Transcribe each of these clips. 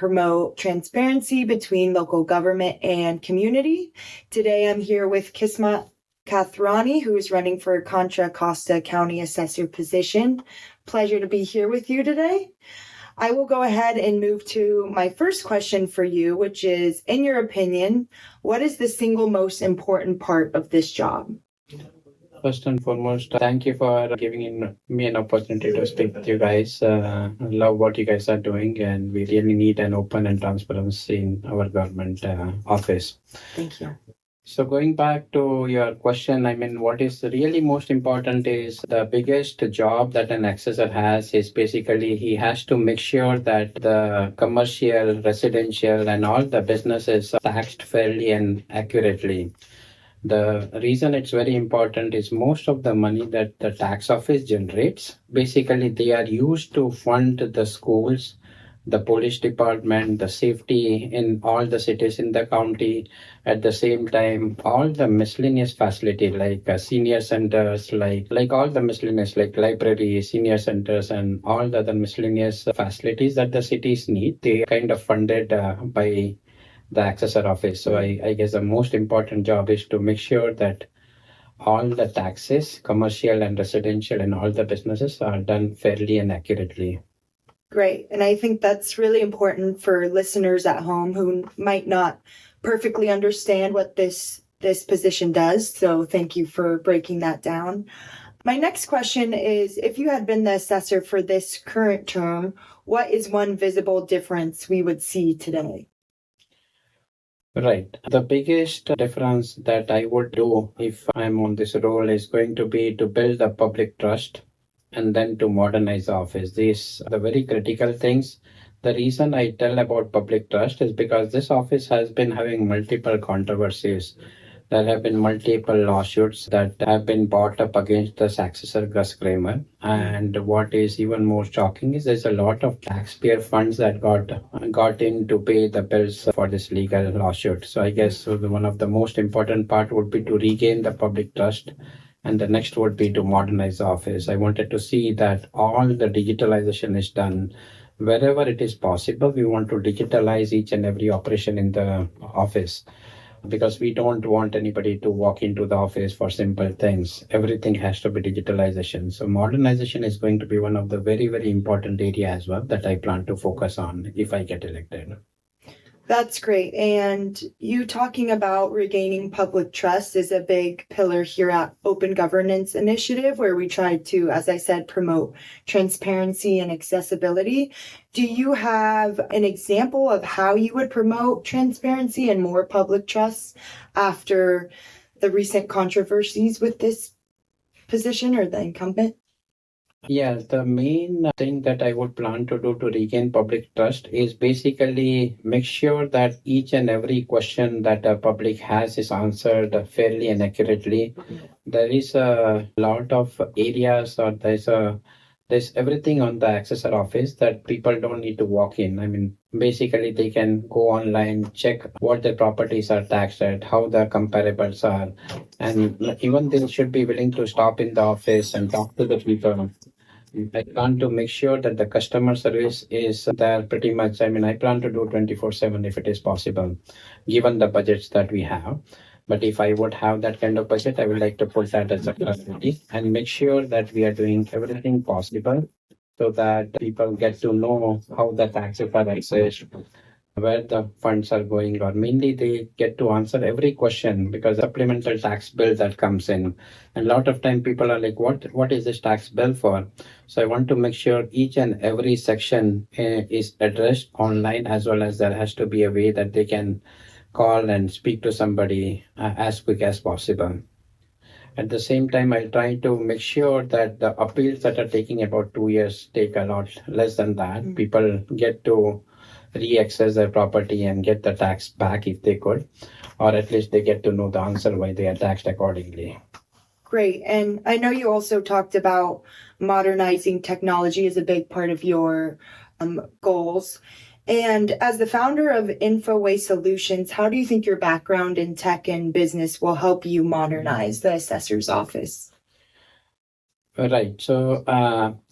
promote transparency between local government and community. Today I'm here with Kismat Kathrani, who is running for Contra Costa County Assessor position. Pleasure to be here with you today. I will go ahead and move to my first question for you, which is, in your opinion, what is the single most important part of this job? First and foremost, thank you for giving me an opportunity to speak with you guys. I love what you guys are doing, and we really need an open and transparency in our government office. Thank you. So going back to your question, what is really most important is the biggest job that an assessor has is basically he has to make sure that the commercial, residential, and all the businesses are taxed fairly and accurately. The reason it's very important is most of the money that the tax office generates, basically they are used to fund the schools, the police department, the safety in all the cities in the county. At the same time, all the miscellaneous facility like senior centers, like all the miscellaneous like libraries, senior centers, and all the other miscellaneous facilities that the cities need, they kind of funded by the assessor office. So I guess the most important job is to make sure that all the taxes, commercial and residential, and all the businesses are done fairly and accurately. Great. And I think that's really important for listeners at home who might not perfectly understand what this position does. So thank you for breaking that down. My next question is, if you had been the assessor for this current term, what is one visible difference we would see today? Right. The biggest difference that I would do if I'm on this role is going to be to build the public trust and then to modernize the office. These are the very critical things. The reason I tell about public trust is because this office has been having multiple controversies. There have been multiple lawsuits that have been brought up against the successor Gus Kramer. And what is even more shocking is there's a lot of taxpayer funds that got in to pay the bills for this legal lawsuit. So I guess one of the most important part would be to regain the public trust. And the next would be to modernize the office. I wanted to see that all the digitalization is done. Wherever it is possible, we want to digitalize each and every operation in the office, because we don't want anybody to walk into the office for simple things. Everything has to be digitalization. So modernization is going to be one of the very, very important areas as well that I plan to focus on if I get elected. That's great. And you talking about regaining public trust is a big pillar here at Open Governance Initiative, where we try to, as I said, promote transparency and accessibility. Do you have an example of how you would promote transparency and more public trust after the recent controversies with this position or the incumbent? Yeah, the main thing that I would plan to do to regain public trust is basically make sure that each and every question that the public has is answered fairly and accurately. There is a lot of areas, or there's everything on the assessor office that people don't need to walk in. Basically they can go online, check what their properties are taxed at, how the comparables are, and even they should be willing to stop in the office and talk to the people. I plan to make sure that the customer service is there pretty much. I plan to do 24/7 if it is possible, given the budgets that we have. But if I would have that kind of budget, I would like to put that as a priority and make sure that we are doing everything possible so that people get to know how the taxes are assessed, where the funds are going, or mainly they get to answer every question, because supplemental tax bill that comes in, and a lot of time people are like, what is this tax bill for? So I want to make sure each and every section is addressed online, as well as there has to be a way that they can call and speak to somebody as quick as possible. At the same time, I'll try to make sure that the appeals that are taking about 2 years take a lot less than that. People get to re-access their property and get the tax back if they could, or at least they get to know the answer why they are taxed accordingly. Great. And I know you also talked about modernizing technology as a big part of your goals. And as the founder of InfoWay Solutions, how do you think your background in tech and business will help you modernize the assessor's office? Right. So,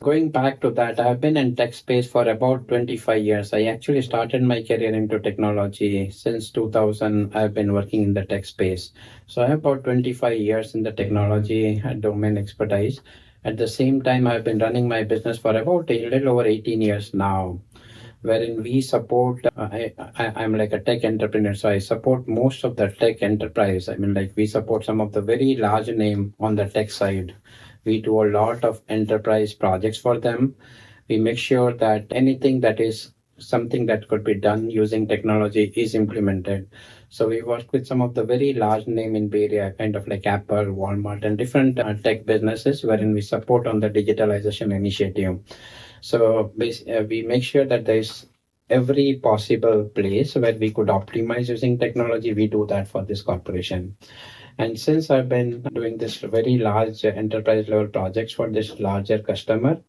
going back to that, I've been in tech space for about 25 years. I actually started my career into technology since 2000. I've been working in the tech space. So, I have about 25 years in the technology and domain expertise. At the same time, I've been running my business for about a little over 18 years now, wherein we support, I'm like a tech entrepreneur. So, I support most of the tech enterprise. I mean, like we support some of the very large name on the tech side. We do a lot of enterprise projects for them. We make sure that anything that is something that could be done using technology is implemented. So we work with some of the very large name in Bay Area, kind of like Apple, Walmart, and different tech businesses, wherein we support on the digitalization initiative. So we make sure that there's every possible place where we could optimize using technology. We do that for this corporation. And since I've been doing this very large enterprise level projects for this larger customer,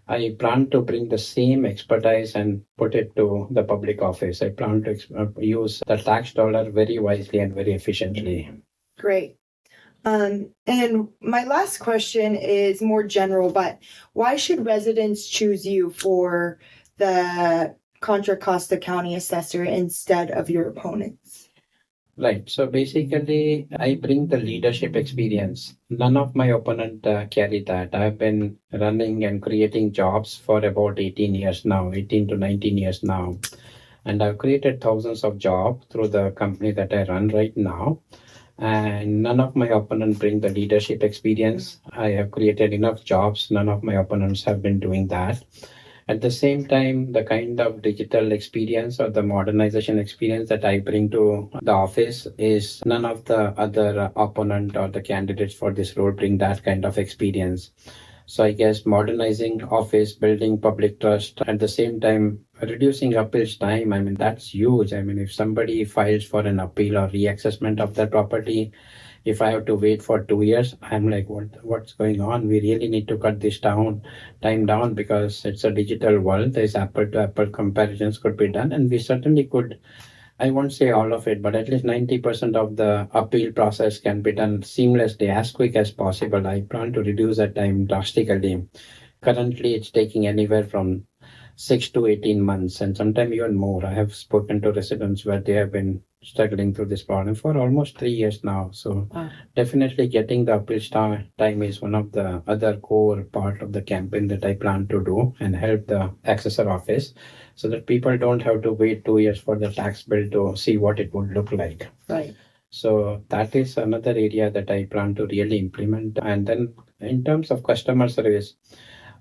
I plan to bring the same expertise and put it to the public office. I plan to use the tax dollar very wisely and very efficiently. Great. And my last question is more general, but why should residents choose you for the Contra Costa County Assessor instead of your opponents? Right. So basically, I bring the leadership experience. None of my opponent carry that. I've been running and creating jobs for about 18 years now, 18 to 19 years now. And I've created thousands of jobs through the company that I run right now. And none of my opponents bring the leadership experience. I have created enough jobs. None of my opponents have been doing that. At the same time, the kind of digital experience or the modernization experience that I bring to the office is none of the other opponent or the candidates for this role bring that kind of experience. So I guess modernizing office, building public trust, at the same time, reducing appeals time. I mean, that's huge. I mean, if somebody files for an appeal or reassessment of their property, if I have to wait for 2 years, I'm like, what's going on? We really need to cut this time down because it's a digital world. There's apple to apple comparisons could be done. And we certainly could, I won't say all of it, but at least 90% of the appeal process can be done seamlessly as quick as possible. I plan to reduce that time drastically. Currently, it's taking anywhere from 6 to 18 months and sometimes even more. I have spoken to residents where they have been struggling through this problem for almost 3 years now. So definitely getting the appeal time is one of the other core part of the campaign that I plan to do and help the assessor office so that people don't have to wait 2 years for the tax bill to see what it would look like. Right. So that is another area that I plan to really implement. And then in terms of customer service,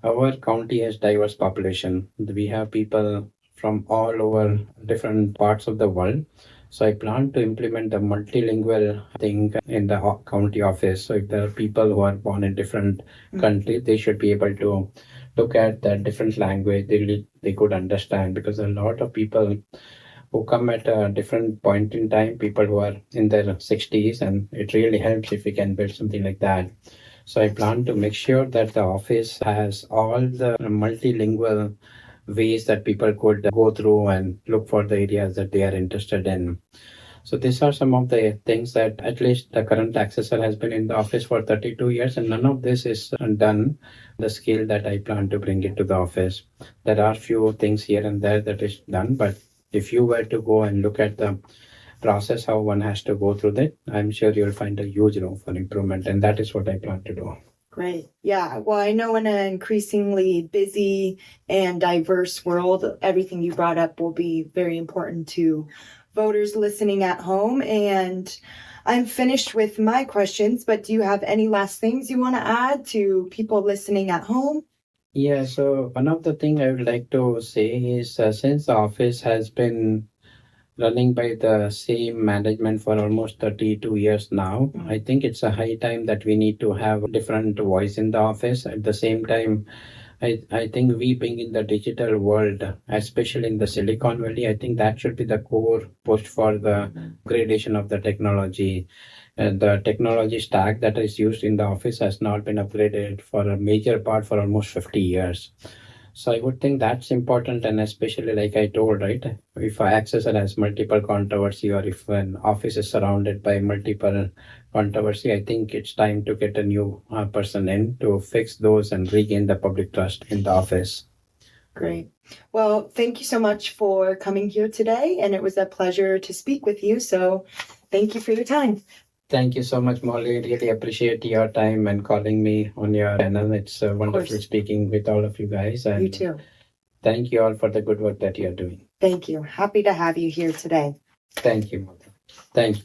our county has diverse population. We have people from all over different parts of the world. So I plan to implement the multilingual thing in the county office. So if there are people who are born in different countries, they should be able to look at the different language they could understand, because a lot of people who come at a different point in time, people who are in their 60s, and it really helps if we can build something like that. So I plan to make sure that the office has all the multilingual ways that people could go through and look for the areas that they are interested in. So these are some of the things that at least the current assessor has been in the office for 32 years, and none of this is done the scale that I plan to bring it to the office. There are few things here and there that is done, but if you were to go and look at the process, how one has to go through that, I'm sure you'll find a huge room for improvement, and that is what I plan to do. Great. Yeah. Well, I know in an increasingly busy and diverse world, everything you brought up will be very important to voters listening at home. And I'm finished with my questions, but do you have any last things you want to add to people listening at home? Yeah, so one of the things I would like to say is since the office has been running by the same management for almost 32 years now, I think it's a high time that we need to have a different voice in the office. At the same time, I think we being in the digital world, especially in the Silicon Valley, I think that should be the core push for the gradation of the technology. The technology stack that is used in the office has not been upgraded for a major part for almost 50 years. So I would think that's important, and especially like I told, right? If a accessor has multiple controversy, or if an office is surrounded by multiple controversy, I think it's time to get a new person in to fix those and regain the public trust in the office. Great. Well, thank you so much for coming here today, and it was a pleasure to speak with you. So thank you for your time. Thank you so much, Molly. Really appreciate your time and calling me on your channel. It's wonderful speaking with all of you guys. And You too. thank you all for the good work that you're doing. Thank you. Happy to have you here today. Thank you, Molly. Thank you.